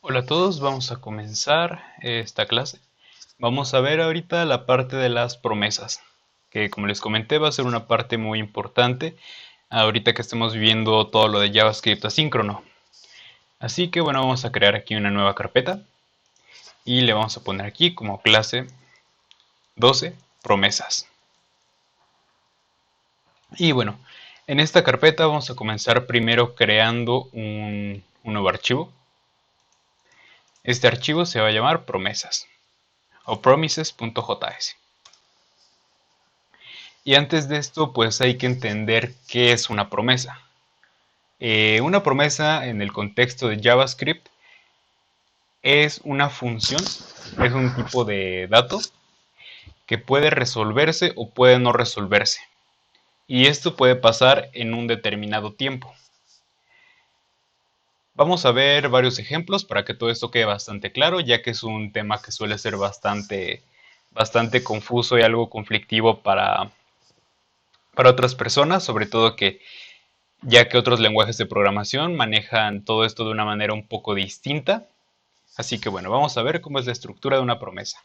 Hola a todos, vamos a comenzar esta clase. Vamos a ver ahorita la parte de las promesas, que como les comenté va a ser una parte muy importante ahorita que estemos viendo todo lo de JavaScript asíncrono. Así que bueno, vamos a crear aquí una nueva carpeta y le vamos a poner aquí como clase 12 promesas. Y bueno, en esta carpeta vamos a comenzar primero creando un nuevo archivo. Este archivo se va a llamar promesas o promises.js. Y antes de esto, pues hay que entender qué es una promesa. Una promesa en el contexto de JavaScript es una función, es un tipo de dato que puede resolverse o puede no resolverse. Y esto puede pasar en un determinado tiempo. Vamos a ver varios ejemplos para que todo esto quede bastante claro, ya que es un tema que suele ser bastante confuso y algo conflictivo para otras personas, sobre todo que ya que otros lenguajes de programación manejan todo esto de una manera un poco distinta. Así que bueno, vamos a ver cómo es la estructura de una promesa.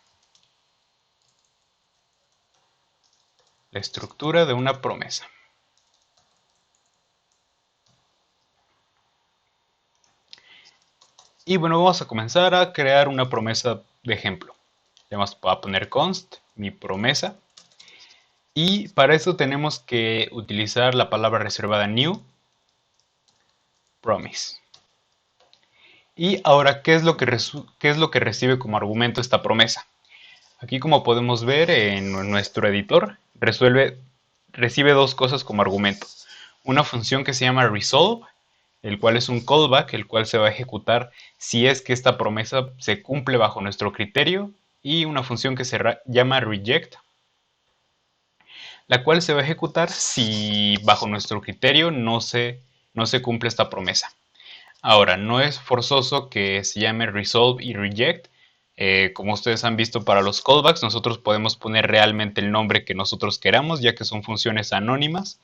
La estructura de una promesa. Y bueno, vamos a comenzar a crear una promesa de ejemplo. Le vamos a poner const, mi promesa. Y para eso tenemos que utilizar la palabra reservada new promise. Y ahora, qué es lo que recibe como argumento esta promesa? Aquí, como podemos ver en nuestro editor, recibe dos cosas como argumento. Una función que se llama resolve, el cual es un callback, el cual se va a ejecutar si es que esta promesa se cumple bajo nuestro criterio, y una función que se llama reject, la cual se va a ejecutar si bajo nuestro criterio no se cumple esta promesa. Ahora, no es forzoso que se llame resolve y reject. Como ustedes han visto para los callbacks, nosotros podemos poner realmente el nombre que nosotros queramos, ya que son funciones anónimas.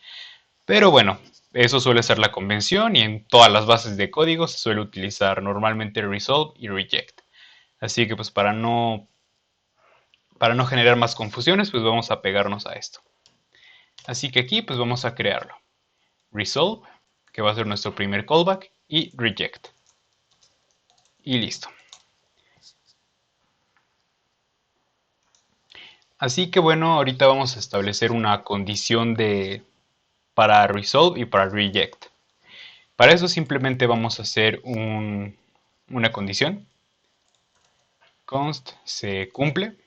Pero bueno, eso suele ser la convención y en todas las bases de código se suele utilizar normalmente resolve y reject. Así que pues para no generar más confusiones, pues vamos a pegarnos a esto. Así que aquí pues vamos a crearlo. Resolve, que va a ser nuestro primer callback, y reject. Y listo. Así que bueno, ahorita vamos a establecer una condición para resolve y para reject. Para eso simplemente vamos a hacer una condición. Const se cumple.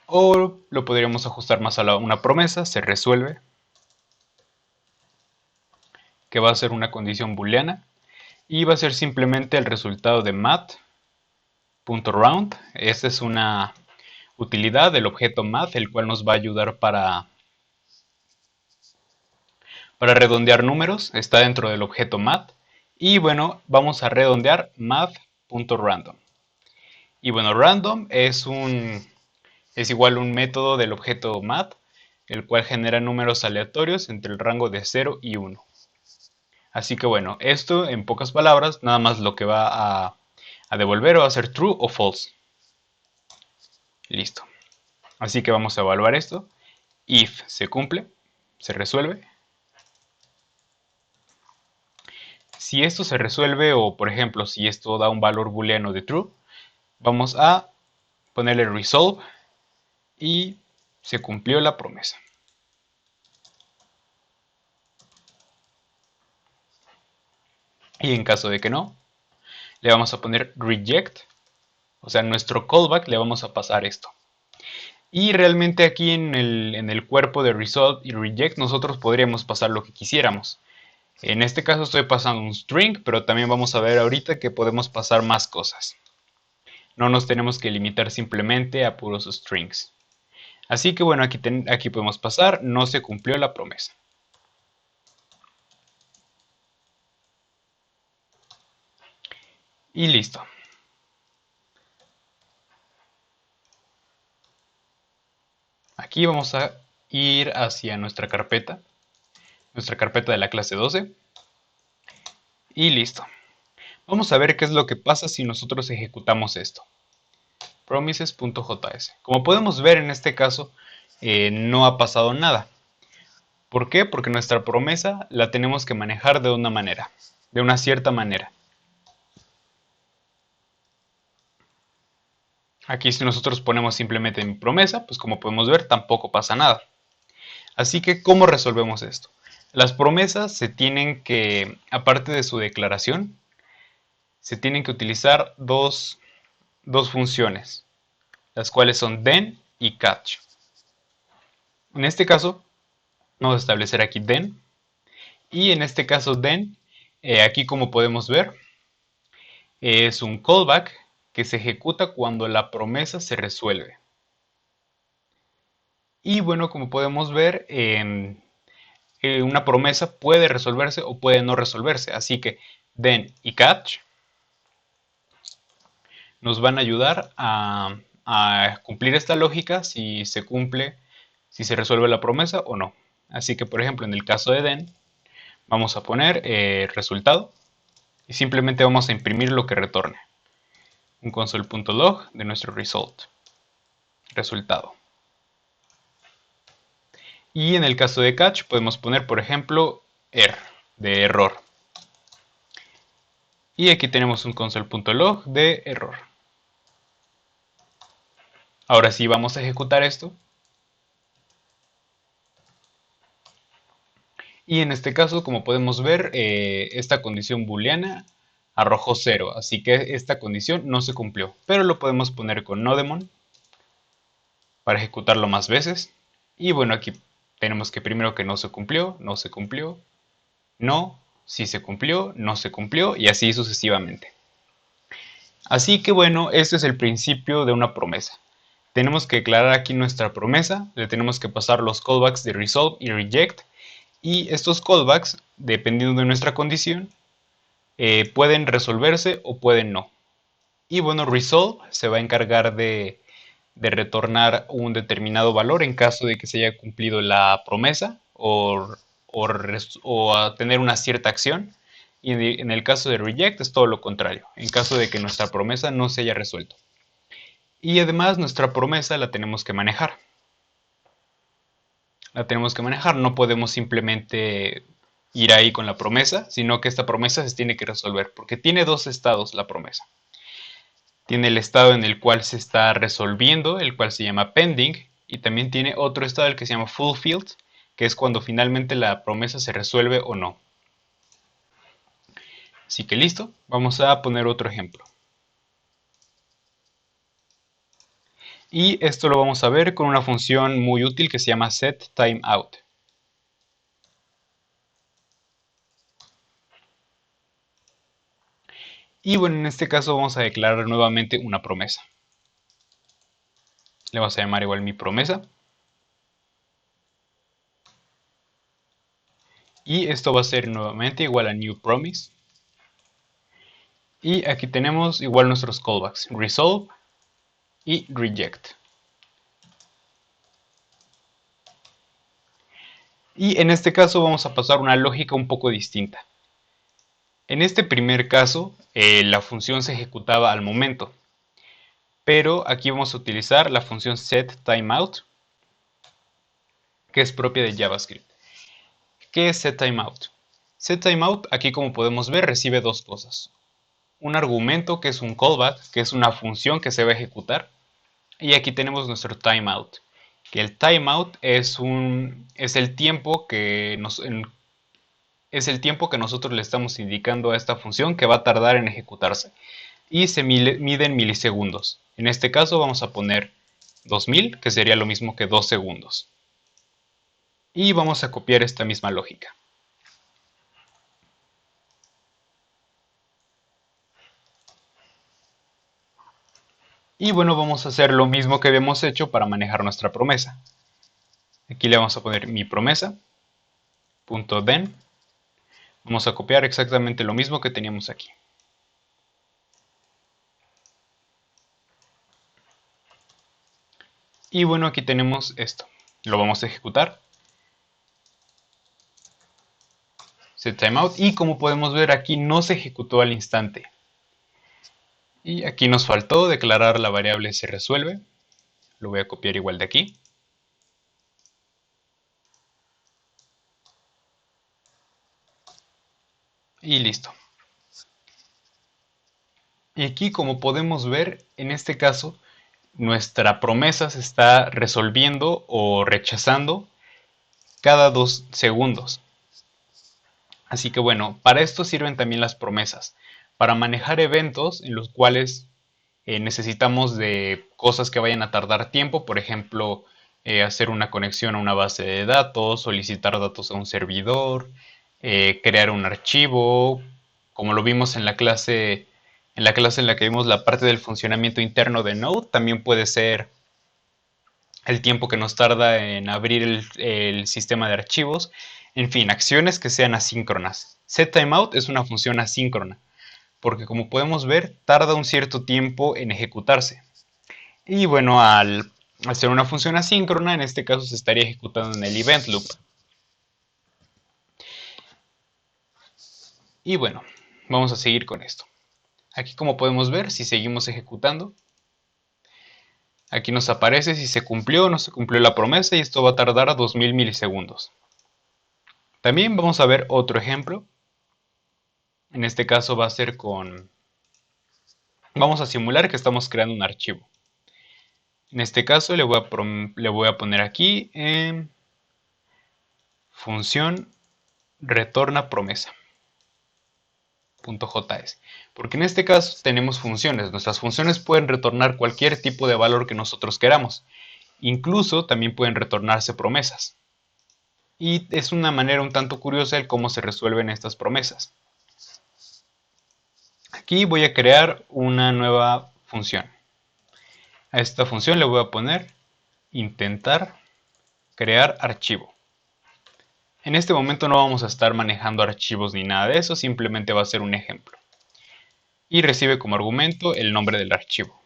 O lo podríamos ajustar más a una promesa, se resuelve. Que va a ser una condición booleana. Y va a ser simplemente el resultado de math.round. Esta es una utilidad del objeto math, el cual nos va a ayudar para redondear números, está dentro del objeto math. Y bueno, vamos a redondear math.random. Y bueno, random es igual un método del objeto math, el cual genera números aleatorios entre el rango de 0 y 1. Así que bueno, esto en pocas palabras, nada más lo que va a devolver va a ser true o false. Listo. Así que vamos a evaluar esto. If se cumple, se resuelve. Si esto se resuelve o por ejemplo si esto da un valor booleano de true, vamos a ponerle resolve y se cumplió la promesa. Y en caso de que no, le vamos a poner reject, o sea, en nuestro callback le vamos a pasar esto. Y realmente aquí en el cuerpo de resolve y reject nosotros podríamos pasar lo que quisiéramos. En este caso estoy pasando un string, pero también vamos a ver ahorita que podemos pasar más cosas. No nos tenemos que limitar simplemente a puros strings. Así que bueno, aquí podemos pasar, no se cumplió la promesa. Y listo. Aquí vamos a ir hacia nuestra carpeta de la clase 12. Y listo. Vamos a ver qué es lo que pasa si nosotros ejecutamos esto. Promises.js. Como podemos ver en este caso, no ha pasado nada. ¿Por qué? Porque nuestra promesa la tenemos que manejar de una manera, de una cierta manera. Aquí si nosotros ponemos simplemente mi promesa, pues como podemos ver tampoco pasa nada. Así que, ¿cómo resolvemos esto? Las promesas se tienen que, aparte de su declaración, se tienen que utilizar dos funciones, las cuales son then y catch. En este caso, vamos a establecer aquí then, y en este caso then, aquí como podemos ver, es un callback que se ejecuta cuando la promesa se resuelve. Y bueno, como podemos ver, una promesa puede resolverse o puede no resolverse. Así que then y catch nos van a ayudar a cumplir esta lógica si se cumple, si se resuelve la promesa o no. Así que, por ejemplo, en el caso de then, vamos a poner resultado y simplemente vamos a imprimir lo que retorne. Un console.log de nuestro resultado. Y en el caso de catch podemos poner, por ejemplo, de error. Y aquí tenemos un console.log de error. Ahora sí vamos a ejecutar esto. Y en este caso, como podemos ver, esta condición booleana arrojó 0, así que esta condición no se cumplió. Pero lo podemos poner con nodemon para ejecutarlo más veces. Y bueno, aquí tenemos que primero que no se cumplió, no se cumplió, no, sí se cumplió, no se cumplió y así sucesivamente. Así que bueno, este es el principio de una promesa. Tenemos que declarar aquí nuestra promesa, le tenemos que pasar los callbacks de resolve y reject, y estos callbacks, dependiendo de nuestra condición, pueden resolverse o pueden no. Y bueno, resolve se va a encargar de retornar un determinado valor en caso de que se haya cumplido la promesa o a tener una cierta acción. Y en el caso de reject es todo lo contrario, en caso de que nuestra promesa no se haya resuelto. Y además nuestra promesa la tenemos que manejar. No podemos simplemente ir ahí con la promesa, sino que esta promesa se tiene que resolver, porque tiene dos estados la promesa. Tiene el estado en el cual se está resolviendo, el cual se llama pending, y también tiene otro estado el que se llama fulfilled, que es cuando finalmente la promesa se resuelve o no. Así que listo, vamos a poner otro ejemplo. Y esto lo vamos a ver con una función muy útil que se llama setTimeout. Y bueno, en este caso vamos a declarar nuevamente una promesa. Le vamos a llamar igual mi promesa. Y esto va a ser nuevamente igual a new promise. Y aquí tenemos igual nuestros callbacks, resolve y reject. Y en este caso vamos a pasar una lógica un poco distinta. En este primer caso, la función se ejecutaba al momento. Pero aquí vamos a utilizar la función setTimeout, que es propia de JavaScript. ¿Qué es setTimeout? SetTimeout, aquí como podemos ver, recibe dos cosas. Un argumento que es un callback, que es una función que se va a ejecutar. Y aquí tenemos nuestro timeout, que el timeout es el tiempo que es el tiempo que nosotros le estamos indicando a esta función que va a tardar en ejecutarse. Y se mide en milisegundos. En este caso vamos a poner 2000, que sería lo mismo que 2 segundos. Y vamos a copiar esta misma lógica. Y bueno, vamos a hacer lo mismo que habíamos hecho para manejar nuestra promesa. Aquí le vamos a poner mi promesa, .then. Vamos a copiar exactamente lo mismo que teníamos aquí. Y bueno, aquí tenemos esto. Lo vamos a ejecutar. setTimeout, y como podemos ver aquí no se ejecutó al instante. Y aquí nos faltó declarar la variable se resuelve. Lo voy a copiar igual de aquí. Y listo. Y aquí, como podemos ver, en este caso, nuestra promesa se está resolviendo o rechazando cada 2 segundos. Así que bueno, para esto sirven también las promesas, para manejar eventos en los cuales necesitamos de cosas que vayan a tardar tiempo, por ejemplo, hacer una conexión a una base de datos, solicitar datos a un servidor, crear un archivo, como lo vimos en la clase en la que vimos la parte del funcionamiento interno de Node, también puede ser el tiempo que nos tarda en abrir el sistema de archivos, en fin, acciones que sean asíncronas. setTimeout es una función asíncrona, porque como podemos ver, tarda un cierto tiempo en ejecutarse. Y bueno, al hacer una función asíncrona, en este caso se estaría ejecutando en el event loop. Y bueno, vamos a seguir con esto. Aquí como podemos ver, si seguimos ejecutando, aquí nos aparece si se cumplió o no se cumplió la promesa y esto va a tardar a 2000 milisegundos. También vamos a ver otro ejemplo. En este caso va a ser con... Vamos a simular que estamos creando un archivo. En este caso le voy a poner aquí función retorna promesa. .js. Porque en este caso tenemos funciones. Nuestras funciones pueden retornar cualquier tipo de valor que nosotros queramos. Incluso también pueden retornarse promesas. Y es una manera un tanto curiosa el cómo se resuelven estas promesas. Aquí voy a crear una nueva función. A esta función le voy a poner intentar crear archivo. En este momento no vamos a estar manejando archivos ni nada de eso, simplemente va a ser un ejemplo. Y recibe como argumento el nombre del archivo.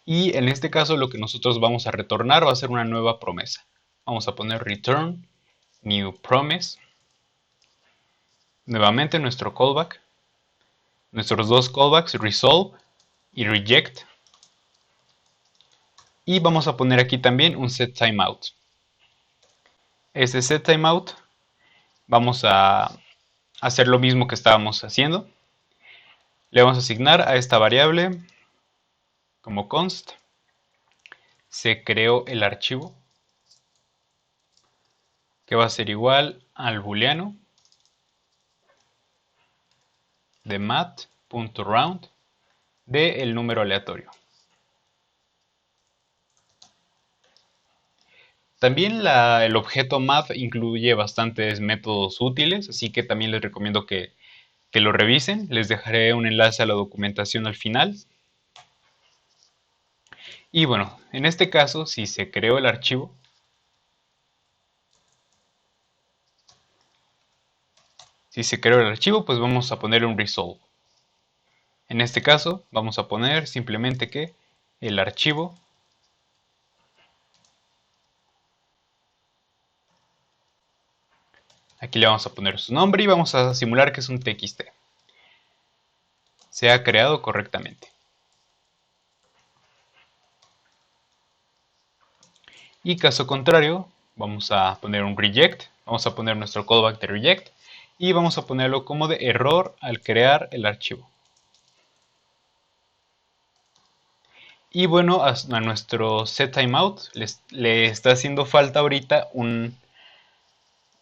Y en este caso lo que nosotros vamos a retornar va a ser una nueva promesa. Vamos a poner return new promise. Nuevamente nuestro callback. Nuestros dos callbacks, resolve y reject. Y vamos a poner aquí también un setTimeout. Este setTimeout vamos a hacer lo mismo que estábamos haciendo. Le vamos a asignar a esta variable como const. Se creó el archivo que va a ser igual al booleano de mat.round de el número aleatorio. También el objeto math incluye bastantes métodos útiles, así que también les recomiendo que lo revisen. Les dejaré un enlace a la documentación al final. Y bueno, en este caso, si se creó el archivo, pues vamos a poner un resolve. En este caso, vamos a poner simplemente que el archivo aquí le vamos a poner su nombre y vamos a simular que es un txt. Se ha creado correctamente. Y caso contrario, vamos a poner un reject. Vamos a poner nuestro callback de reject y vamos a ponerlo como de error al crear el archivo. Y bueno, a nuestro setTimeout le está haciendo falta ahorita un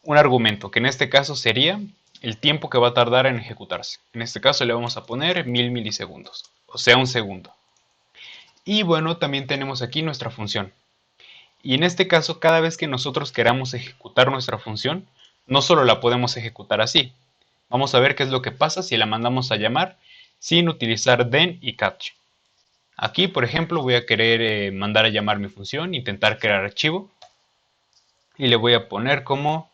argumento, que en este caso sería el tiempo que va a tardar en ejecutarse. En este caso le vamos a poner 1000 milisegundos, o sea, un segundo. Y bueno, también tenemos aquí nuestra función. Y en este caso, cada vez que nosotros queramos ejecutar nuestra función, no solo la podemos ejecutar así. Vamos a ver qué es lo que pasa si la mandamos a llamar sin utilizar then y catch. Aquí, por ejemplo, voy a querer mandar a llamar mi función, intentar crear archivo. Y le voy a poner como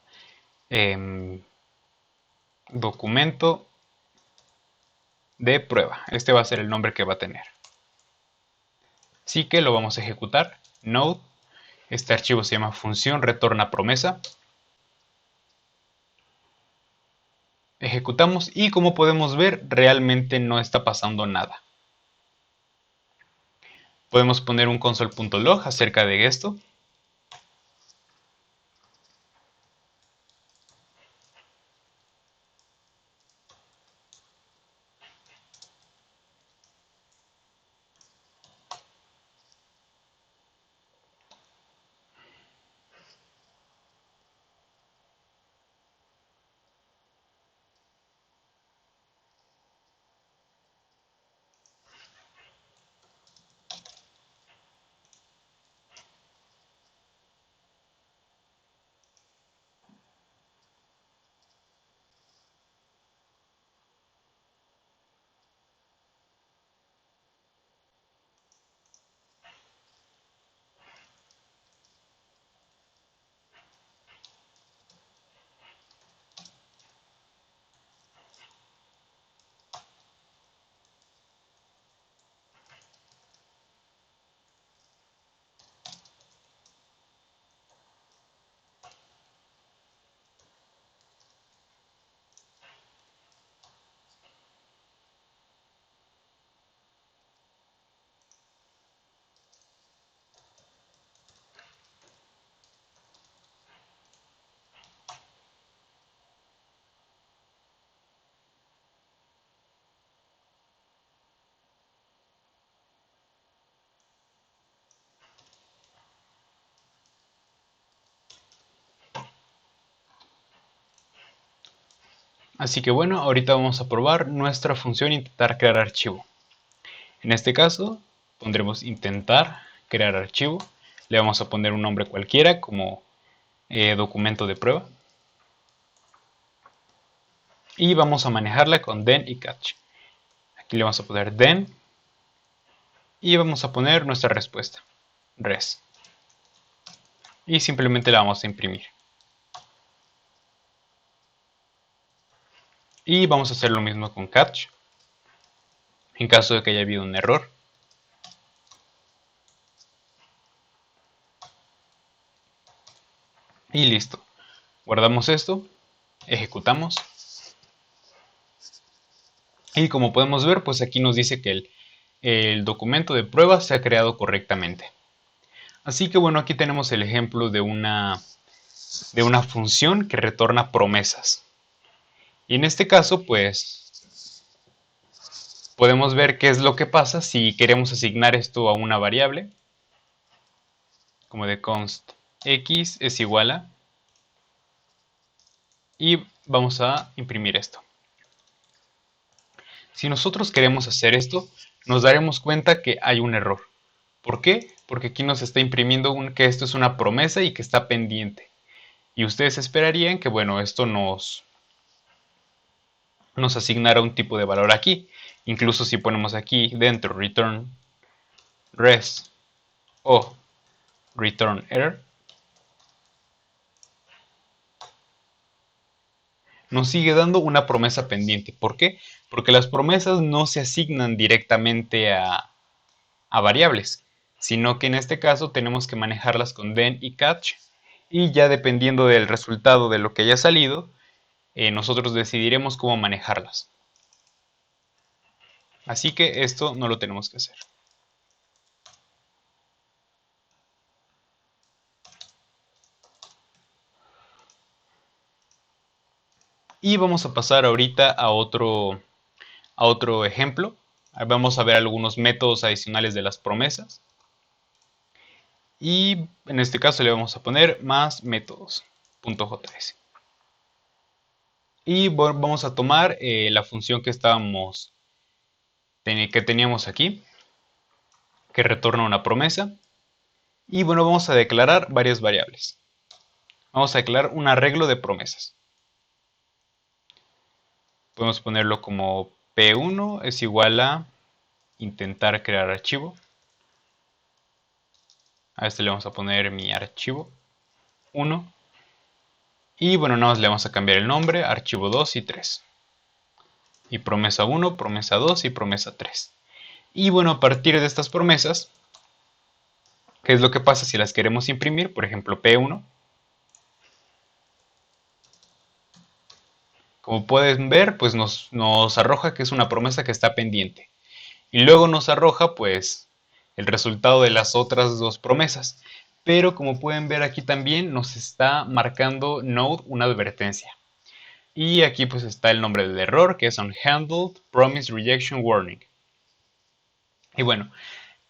documento de prueba. Este va a ser el nombre que va a tener. Así que lo vamos a ejecutar. Node. Este archivo se llama función retorna promesa. Ejecutamos y como podemos ver realmente no está pasando nada. Podemos poner un console.log acerca de esto. Así que bueno, ahorita vamos a probar nuestra función intentar crear archivo. En este caso pondremos intentar crear archivo. Le vamos a poner un nombre cualquiera como documento de prueba. Y vamos a manejarla con den y catch. Aquí le vamos a poner den y vamos a poner nuestra respuesta, res. Y simplemente la vamos a imprimir. Y vamos a hacer lo mismo con catch, en caso de que haya habido un error. Y listo. Guardamos esto, ejecutamos. Y como podemos ver, pues aquí nos dice que el documento de prueba se ha creado correctamente. Así que bueno, aquí tenemos el ejemplo de una función que retorna promesas. Y en este caso, pues, podemos ver qué es lo que pasa si queremos asignar esto a una variable, como de const x es igual a, y vamos a imprimir esto. Si nosotros queremos hacer esto, nos daremos cuenta que hay un error. ¿Por qué? Porque aquí nos está imprimiendo que esto es una promesa y que está pendiente. Y ustedes esperarían que, bueno, esto nos asignara un tipo de valor aquí. Incluso si ponemos aquí dentro return res o return error, nos sigue dando una promesa pendiente. ¿Por qué? Porque las promesas no se asignan directamente a variables, sino que en este caso tenemos que manejarlas con den y catch, y ya dependiendo del resultado de lo que haya salido, nosotros decidiremos cómo manejarlas. Así que esto no lo tenemos que hacer. Y vamos a pasar ahorita a otro ejemplo. Vamos a ver algunos métodos adicionales de las promesas. Y en este caso le vamos a poner más métodos.js. Y vamos a tomar la función que teníamos aquí, que retorna una promesa. Y bueno, vamos a declarar varias variables. Vamos a declarar un arreglo de promesas. Podemos ponerlo como p1 es igual a intentar crear archivo. A este le vamos a poner mi archivo 1. Y bueno, nada más le vamos a cambiar el nombre, archivo 2 y 3. Y promesa 1, promesa 2 y promesa 3. Y bueno, a partir de estas promesas, ¿qué es lo que pasa si las queremos imprimir? Por ejemplo, P1. Como pueden ver, pues nos arroja que es una promesa que está pendiente. Y luego nos arroja pues el resultado de las otras dos promesas. Pero como pueden ver aquí también nos está marcando Node una advertencia. Y aquí pues está el nombre del error, que es Unhandled Promise Rejection Warning. Y bueno,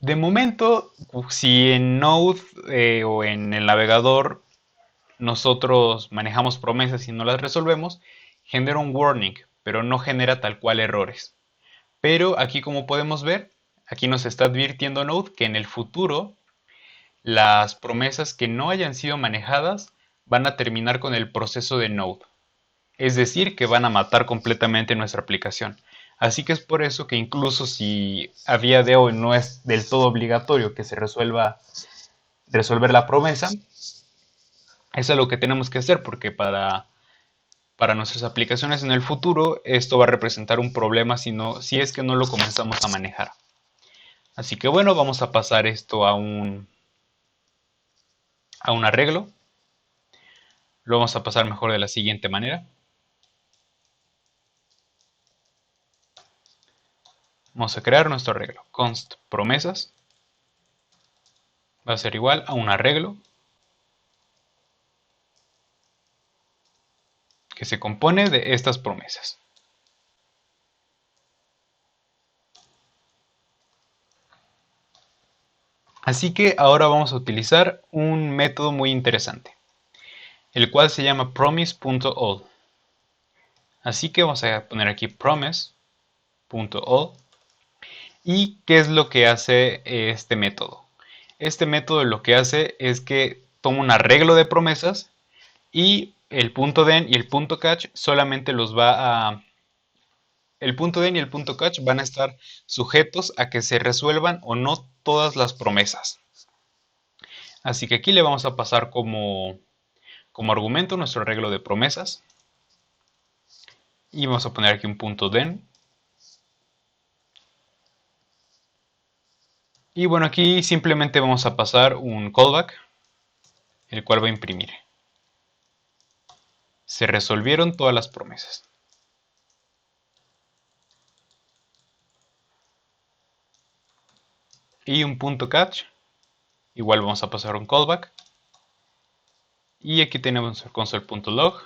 de momento, si en Node o en el navegador nosotros manejamos promesas y no las resolvemos, genera un warning, pero no genera tal cual errores. Pero aquí como podemos ver, aquí nos está advirtiendo Node que en el futuro las promesas que no hayan sido manejadas van a terminar con el proceso de Node. Es decir, que van a matar completamente nuestra aplicación. Así que es por eso que incluso si a día de hoy no es del todo obligatorio que se resolver la promesa, eso es lo que tenemos que hacer porque para nuestras aplicaciones en el futuro esto va a representar un problema si es que no lo comenzamos a manejar. Así que bueno, vamos a pasar esto a un arreglo. Lo vamos a pasar mejor de la siguiente manera. Vamos a crear nuestro arreglo. Const promesas va a ser igual a un arreglo que se compone de estas promesas. Así que ahora vamos a utilizar un método muy interesante, el cual se llama promise.all. Así que vamos a poner aquí promise.all. ¿Y qué es lo que hace este método? Este método lo que hace es que toma un arreglo de promesas y el punto den y el punto catch solamente los va a... El punto den y el punto catch van a estar sujetos a que se resuelvan o no todas las promesas. Así que aquí le vamos a pasar como argumento nuestro arreglo de promesas. Y vamos a poner aquí un punto den. Y bueno, aquí simplemente vamos a pasar un callback, el cual va a imprimir. Se resolvieron todas las promesas. Y un punto catch, igual vamos a pasar un callback. Y aquí tenemos el console.log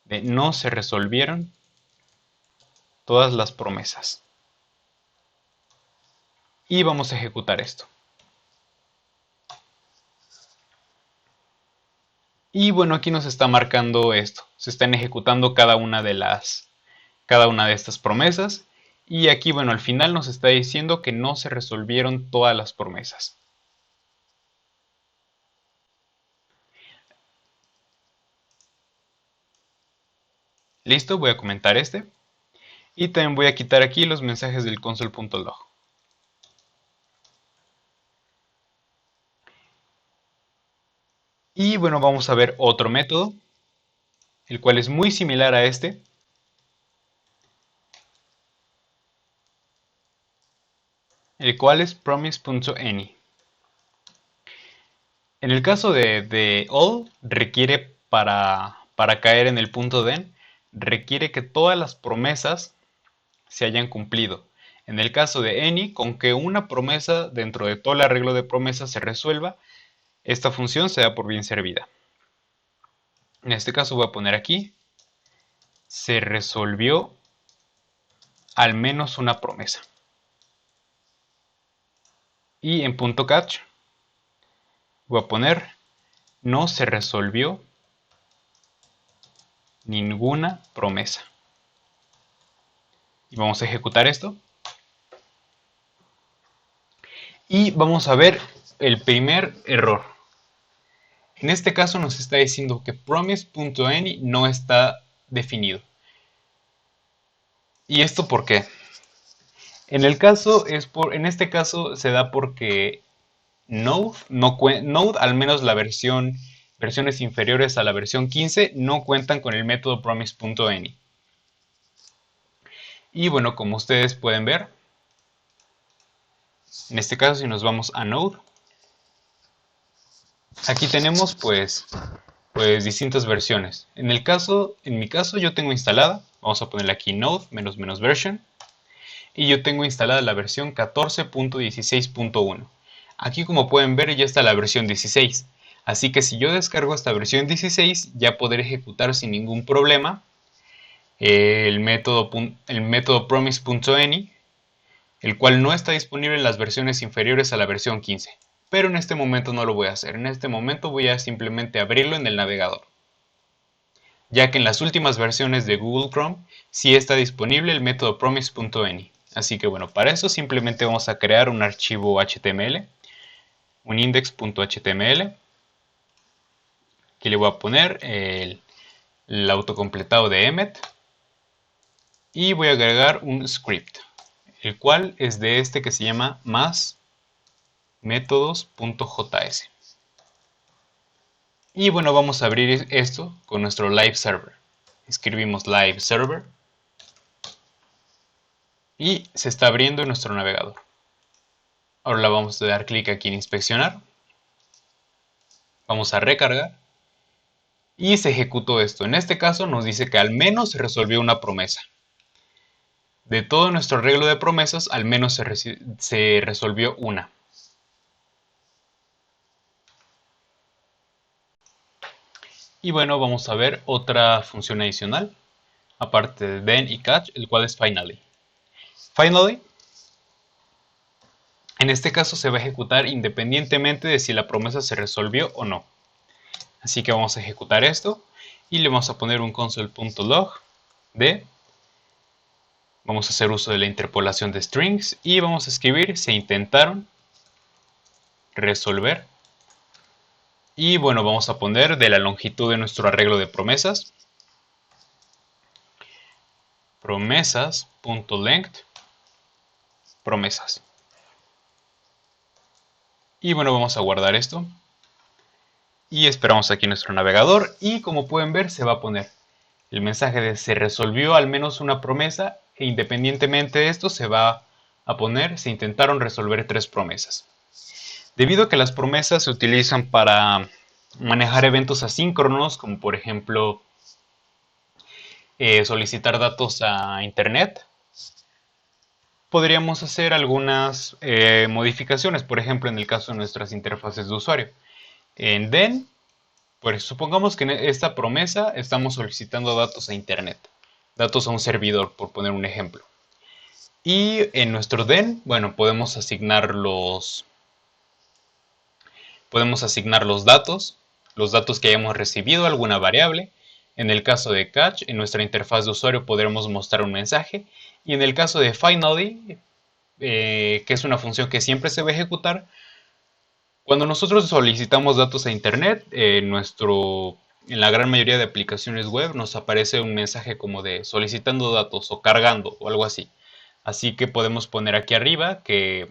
de no se resolvieron todas las promesas. Y vamos a ejecutar esto. Y bueno, aquí nos está marcando esto. Se están ejecutando cada una de estas promesas. Y aquí, bueno, al final nos está diciendo que no se resolvieron todas las promesas. Listo, voy a comentar este. Y también voy a quitar aquí los mensajes del console.log. Y bueno, vamos a ver otro método, el cual es muy similar a este. El cual es promise.any. En el caso de all, requiere para caer en el punto den, requiere que todas las promesas se hayan cumplido. En el caso de any, con que una promesa dentro de todo el arreglo de promesas se resuelva, esta función se da por bien servida. En este caso voy a poner aquí, se resolvió al menos una promesa. Y en punto catch voy a poner, no se resolvió ninguna promesa. Y vamos a ejecutar esto. Y vamos a ver el primer error. En este caso nos está diciendo que promise.any no está definido. ¿Y esto por qué? En este caso se da porque Node, al menos versiones inferiores a la versión 15, no cuentan con el método promise.any. Y bueno, como ustedes pueden ver, en este caso si nos vamos a Node, aquí tenemos pues pues distintas versiones. En mi caso yo tengo instalada, vamos a ponerle aquí node --version, y yo tengo instalada la versión 14.16.1. Aquí como pueden ver ya está la versión 16, así que si yo descargo esta versión 16 ya podré ejecutar sin ningún problema el método promise.any, el cual no está disponible en las versiones inferiores a la versión 15. Pero en este momento no lo voy a hacer, en este momento voy a simplemente abrirlo en el navegador, ya que en las últimas versiones de Google Chrome sí está disponible el método promise.any. Así que bueno, para eso simplemente vamos a crear un archivo HTML, un index.html, que le voy a poner el autocompletado de Emmet, y voy a agregar un script, el cual es de este que se llama más métodos.js. Y bueno, vamos a abrir esto con nuestro live server. Escribimos live server y se está abriendo en nuestro navegador. Ahora le vamos a dar clic aquí en inspeccionar. Vamos a recargar y se ejecutó esto. En este caso nos dice que al menos se resolvió una promesa. De todo nuestro arreglo de promesas, al menos se resolvió una. Y bueno, vamos a ver otra función adicional, aparte de then y catch, el cual es finally. Finally, en este caso se va a ejecutar independientemente de si la promesa se resolvió o no. Así que vamos a ejecutar esto y le vamos a poner un console.log de, vamos a hacer uso de la interpolación de strings y vamos a escribir se intentaron resolver. Y bueno, vamos a poner de la longitud de nuestro arreglo de promesas, promesas.length, promesas. Y bueno, vamos a guardar esto y esperamos aquí nuestro navegador y como pueden ver se va a poner el mensaje de se resolvió al menos una promesa e independientemente de esto se va a poner se intentaron resolver 3 promesas. Debido a que las promesas se utilizan para manejar eventos asíncronos, como por ejemplo solicitar datos a internet, podríamos hacer algunas modificaciones, por ejemplo en el caso de nuestras interfaces de usuario. En then, pues supongamos que en esta promesa estamos solicitando datos a internet, datos a un servidor, por poner un ejemplo. Y en nuestro then, bueno, podemos asignar los datos que hayamos recibido a alguna variable. En el caso de catch, en nuestra interfaz de usuario podremos mostrar un mensaje. Y en el caso de finally, que es una función que siempre se va a ejecutar, cuando nosotros solicitamos datos a internet, en la gran mayoría de aplicaciones web nos aparece un mensaje como de solicitando datos o cargando o algo así. Así que podemos poner aquí arriba que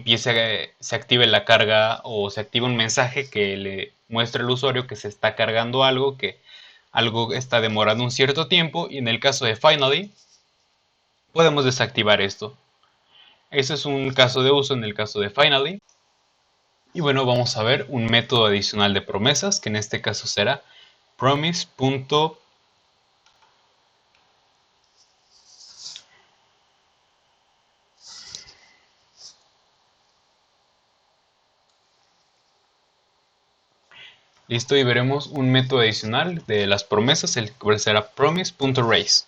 se active la carga o se active un mensaje que le muestre al usuario que se está cargando algo, que algo está demorando un cierto tiempo, y en el caso de finally podemos desactivar esto. Ese es un caso de uso en el caso de finally. Y bueno, vamos a ver un método adicional de promesas, que en este caso será promise. Listo, y veremos un método adicional de las promesas, el cual será promise.raise.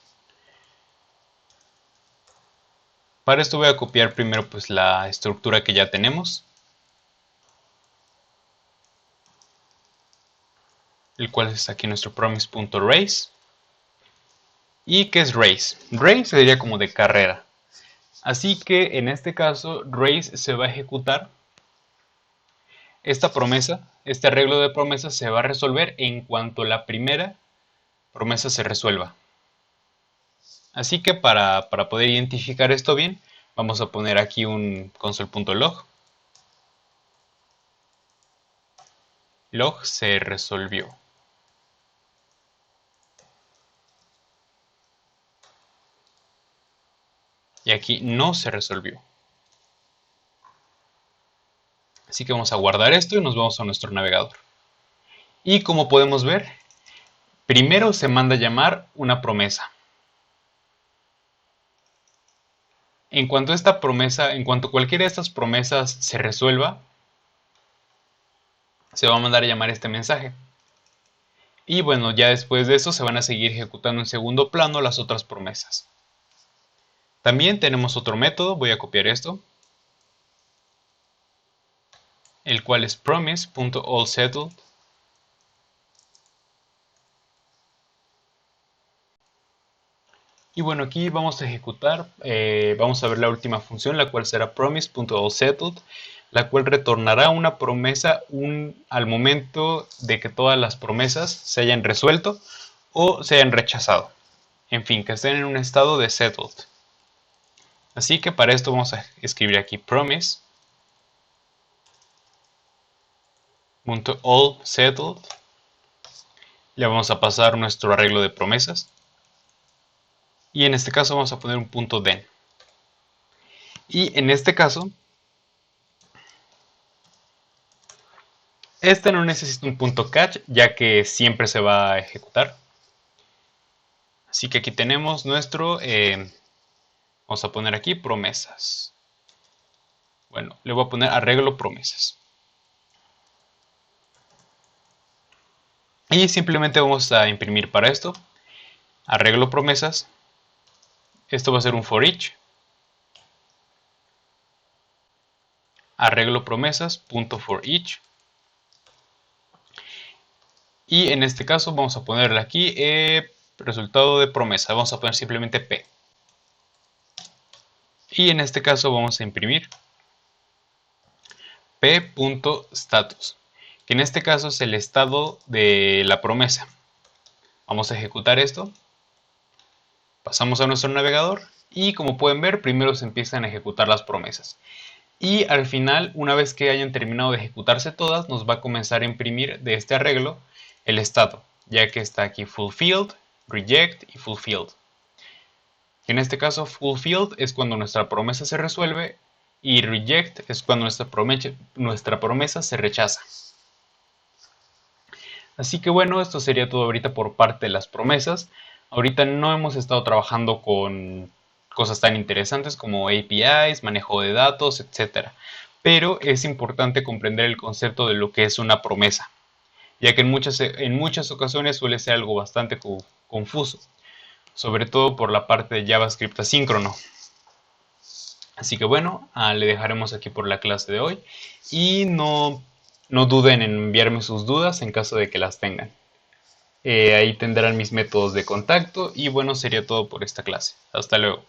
Para esto voy a copiar primero pues la estructura que ya tenemos, el cual es aquí nuestro promise.raise. ¿Y qué es raise? Raise sería como de carrera. Así que en este caso raise se va a ejecutar esta promesa, este arreglo de promesas se va a resolver en cuanto la primera promesa se resuelva. Así que para poder identificar esto bien, vamos a poner aquí un console.log. Log se resolvió. Y aquí no se resolvió. Así que vamos a guardar esto y nos vamos a nuestro navegador. Y como podemos ver, primero se manda a llamar una promesa. En cuanto esta promesa, en cuanto cualquiera de estas promesas se resuelva, se va a mandar a llamar este mensaje. Y bueno, ya después de eso se van a seguir ejecutando en segundo plano las otras promesas. También tenemos otro método, voy a copiar esto, el cual es promise.allSettled. Y bueno, aquí vamos a ejecutar, vamos a ver la última función, la cual será promise.allSettled, la cual retornará una promesa al momento de que todas las promesas se hayan resuelto o se hayan rechazado. En fin, que estén en un estado de settled. Así que para esto vamos a escribir aquí promise.allSettled. Le vamos a pasar nuestro arreglo de promesas. Y en este caso vamos a poner un punto then. Y en este caso, este no necesita un punto catch, ya que siempre se va a ejecutar. Así que aquí tenemos nuestro, vamos a poner aquí promesas. Bueno, le voy a poner arreglo promesas. Y simplemente vamos a imprimir para esto, arreglo promesas. Esto va a ser un for each. Arreglo promesas, punto for each. Y en este caso vamos a ponerle aquí resultado de promesa. Vamos a poner simplemente P. Y en este caso vamos a imprimir P.status, que en este caso es el estado de la promesa. Vamos a ejecutar esto. Pasamos a nuestro navegador y como pueden ver, primero se empiezan a ejecutar las promesas. Y al final, una vez que hayan terminado de ejecutarse todas, nos va a comenzar a imprimir de este arreglo el estado, ya que está aquí fulfilled, reject y fulfilled. En este caso, fulfilled es cuando nuestra promesa se resuelve y reject es cuando nuestra promesa se rechaza. Así que bueno, esto sería todo ahorita por parte de las promesas. Ahorita no hemos estado trabajando con cosas tan interesantes como APIs, manejo de datos, etc. Pero es importante comprender el concepto de lo que es una promesa, ya que en muchas ocasiones suele ser algo bastante confuso, sobre todo por la parte de JavaScript asíncrono. Así que bueno, le dejaremos aquí por la clase de hoy y no duden en enviarme sus dudas en caso de que las tengan. Ahí tendrán mis métodos de contacto y bueno, sería todo por esta clase. Hasta luego.